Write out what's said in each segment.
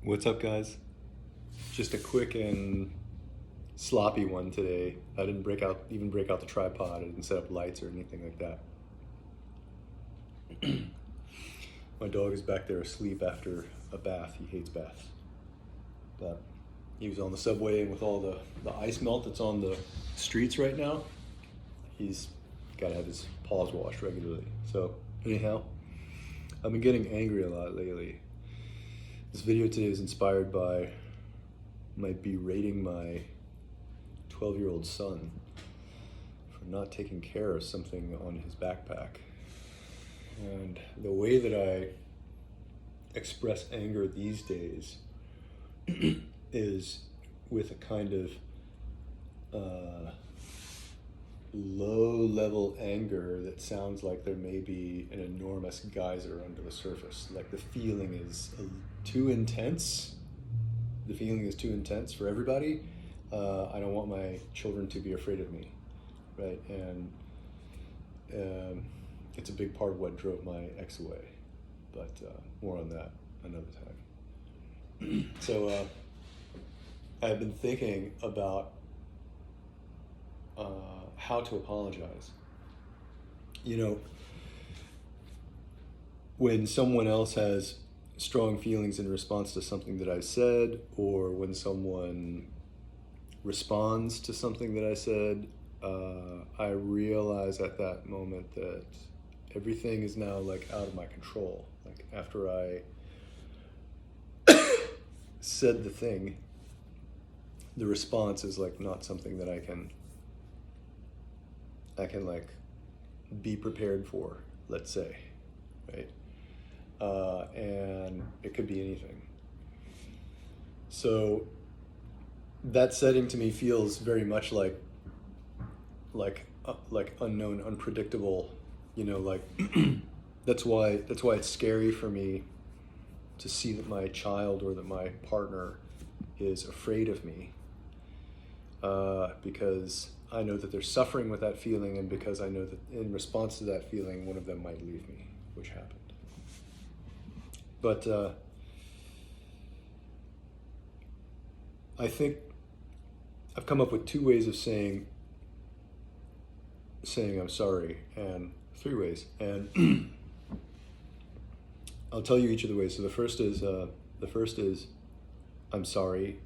What's up, guys? Just a quick and sloppy one today. I didn't even break out the tripod. I didn't set up lights or anything like that. My dog is back there asleep after a bath. He hates baths. But he was on the subway, and with all the ice melt that's on the streets right now, he's got to have his paws washed regularly. So anyhow, I've been getting angry a lot lately. This video today is inspired by my berating my 12-year-old son for not taking care of something on his backpack. And the way that I express anger these days is with a kind of low-level anger that sounds like there may be an enormous geyser under the surface. Like the feeling is too intense. The feeling is too intense for everybody. I don't want my children to be afraid of me, right? And it's a big part of what drove my ex away. But more on that another time. So I've been thinking about how to apologize. You know, when someone else has strong feelings in response to something that I said, or when someone responds to something that I said, I realize at that moment that everything is now like out of my control. Like after I said the thing, the response is like not something that I can like be prepared for, let's say, right? And it could be anything. So that setting to me feels very much like unknown, unpredictable, you know, like that's why it's scary for me to see that my child or that my partner is afraid of me, because I know that they're suffering with that feeling, and because I know that in response to that feeling, one of them might leave me, which happened. But I think I've come up with two ways of saying I'm sorry, and three ways, and I'll tell you each of the ways. So the first is I'm sorry,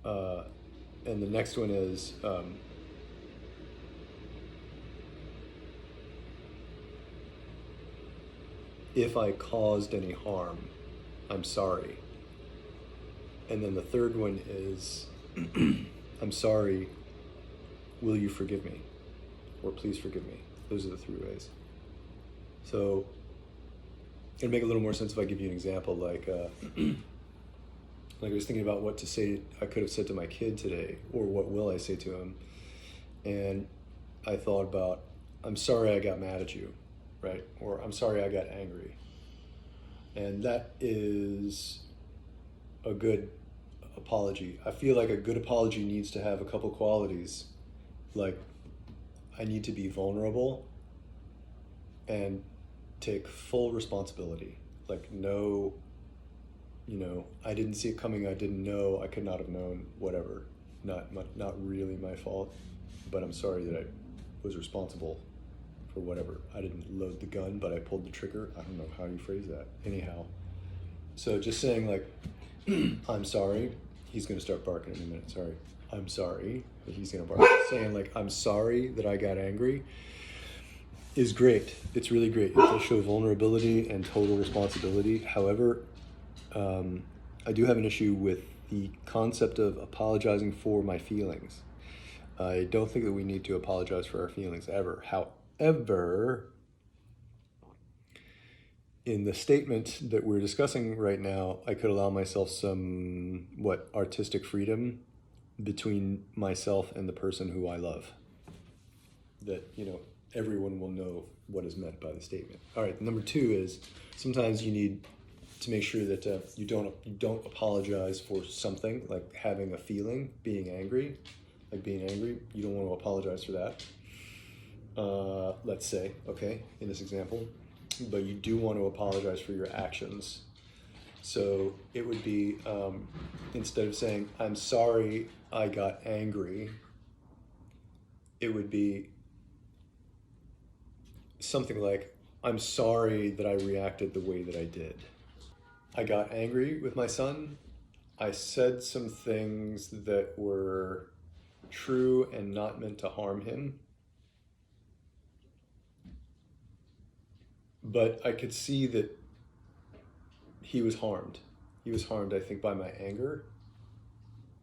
and the next one is if I caused any harm, I'm sorry. And then the third one is I'm sorry, will you forgive me? Or please forgive me. Those are the three ways. So it'll make a little more sense if I give you an example, like I was thinking about what to say, I could have said to my kid today, or what will I say to him? And I thought about, I'm sorry I got mad at you, right? Or I'm sorry I got angry. And that is a good apology. I feel like a good apology needs to have a couple qualities. Like, I need to be vulnerable and take full responsibility. Like, no, you know, I didn't see it coming, I didn't know, I could not have known, whatever. Not really my fault, but I'm sorry that I was responsible for whatever. I didn't load the gun, but I pulled the trigger. I don't know how you phrase that. Anyhow, so just saying like, I'm sorry, he's gonna start barking in a minute, sorry. I'm sorry, he's gonna bark. Saying like, I'm sorry that I got angry is great. It's really great. It does show vulnerability and total responsibility. However, I do have an issue with the concept of apologizing for my feelings. I don't think that we need to apologize for our feelings ever. However, in the statement that we're discussing right now, I could allow myself some, artistic freedom between myself and the person who I love. That, you know, everyone will know what is meant by the statement. All right, number two is sometimes you need to make sure that you don't apologize for something, like having a feeling, being angry. Like being angry, you don't want to apologize for that. Let's say, okay, in this example, but you do want to apologize for your actions. So it would be, instead of saying, I'm sorry I got angry, it would be something like, I'm sorry that I reacted the way that I did. I got angry with my son. I said some things that were true and not meant to harm him. But I could see that he was harmed. He was harmed, I think, by my anger,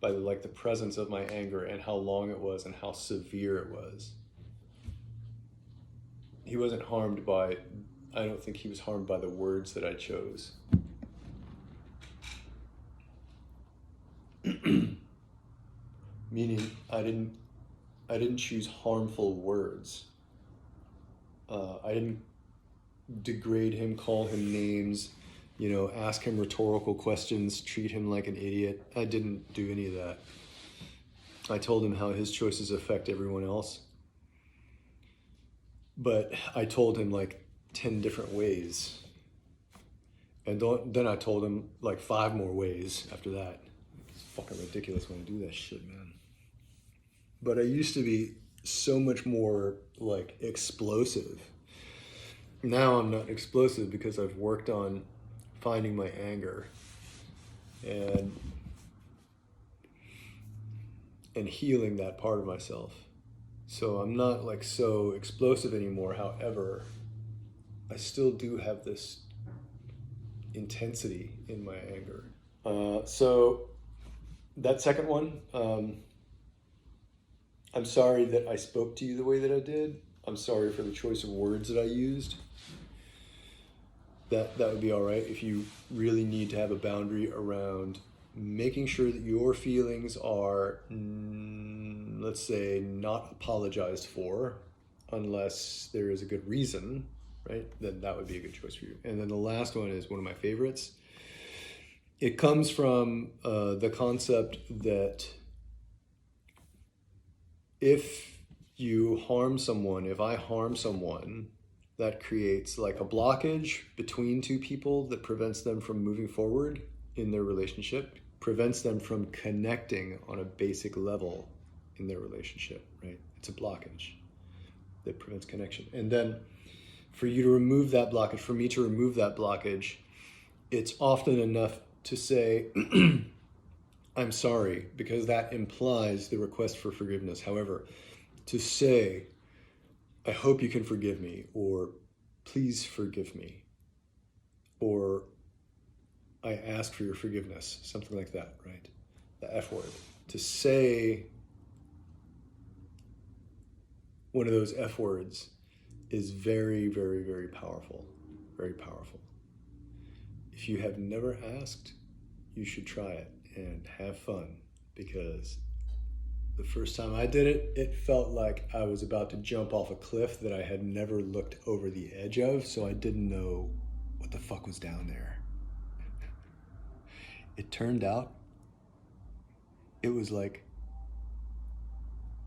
by the presence of my anger and how long it was and how severe it was. He wasn't harmed by, I don't think he was harmed by the words that I chose. Meaning, I didn't choose harmful words. I didn't degrade him, call him names, ask him rhetorical questions, treat him like an idiot. I didn't do any of that. I told him how his choices affect everyone else. But I told him 10 different ways. And then I told him 5 more ways after that. It's fucking ridiculous when I do that shit, man. But I used to be so much more explosive. Now I'm not explosive because I've worked on finding my anger and healing that part of myself. So I'm not so explosive anymore. However, I still do have this intensity in my anger. So that second one, I'm sorry that I spoke to you the way that I did. I'm sorry for the choice of words that I used. That would be all right if you really need to have a boundary around making sure that your feelings are, let's say, not apologized for, unless there is a good reason, right? Then that would be a good choice for you. And then the last one is one of my favorites. It comes from the concept that if you harm someone, if I harm someone, that creates a blockage between two people that prevents them from moving forward in their relationship, prevents them from connecting on a basic level in their relationship, right? It's a blockage that prevents connection. And then for you to remove that blockage, for me to remove that blockage, it's often enough to say, I'm sorry, because that implies the request for forgiveness. However, to say, I hope you can forgive me, or please forgive me, or I ask for your forgiveness, something like that, right? The F word. To say one of those F words is very, very, very powerful, very powerful. If you have never asked, you should try it and have fun, because the first time I did it, it felt like I was about to jump off a cliff that I had never looked over the edge of, so I didn't know what the fuck was down there. It turned out it was like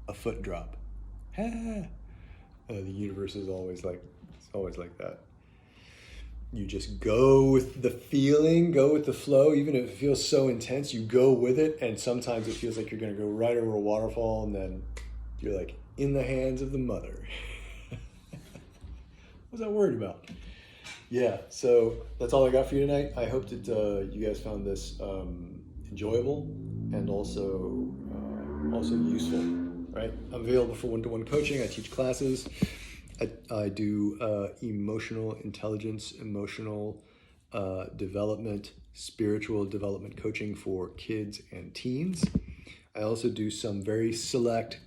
a foot drop. The universe is always like that. You just go with the feeling, go with the flow, even if it feels so intense, you go with it, and sometimes it feels like you're gonna go right over a waterfall, and then you're in the hands of the mother. What was I worried about? Yeah, so that's all I got for you tonight. I hope that you guys found this enjoyable and also useful, right? I'm available for one-to-one coaching. I teach classes. I do emotional intelligence, emotional development, spiritual development coaching for kids and teens. I also do some very select,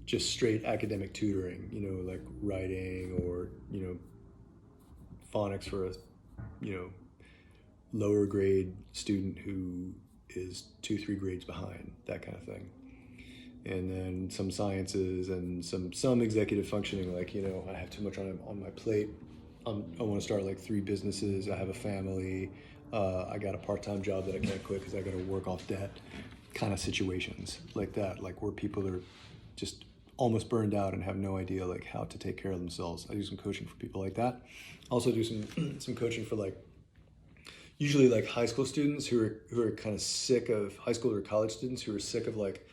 just straight academic tutoring, like writing or, phonics for a, lower grade student who is 2-3 grades behind, that kind of thing. And then some sciences and some executive functioning, I have too much on my plate. I want to start 3 businesses. I have a family. I got a part-time job that I can't quit because I got to work off debt. Kind of situations like that, where people are just almost burned out and have no idea how to take care of themselves. I do some coaching for people like that. Also do some coaching for usually like high school students who are kind of sick of high school or college students who are sick of like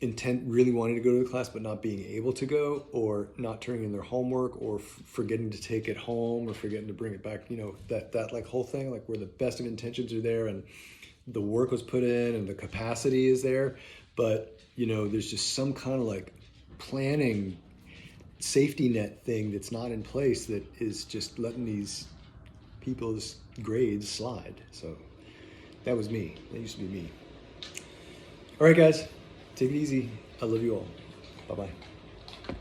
really wanting to go to the class but not being able to go, or not turning in their homework, or forgetting to take it home, or forgetting to bring it back, you know, that like whole thing, like where the best of intentions are there and the work was put in and the capacity is there, but you know there's just some kind of like planning safety net thing that's not in place that is just letting these people's grades slide. So that was me. That used to be me. All right, guys, take it easy. I love you all. Bye-bye.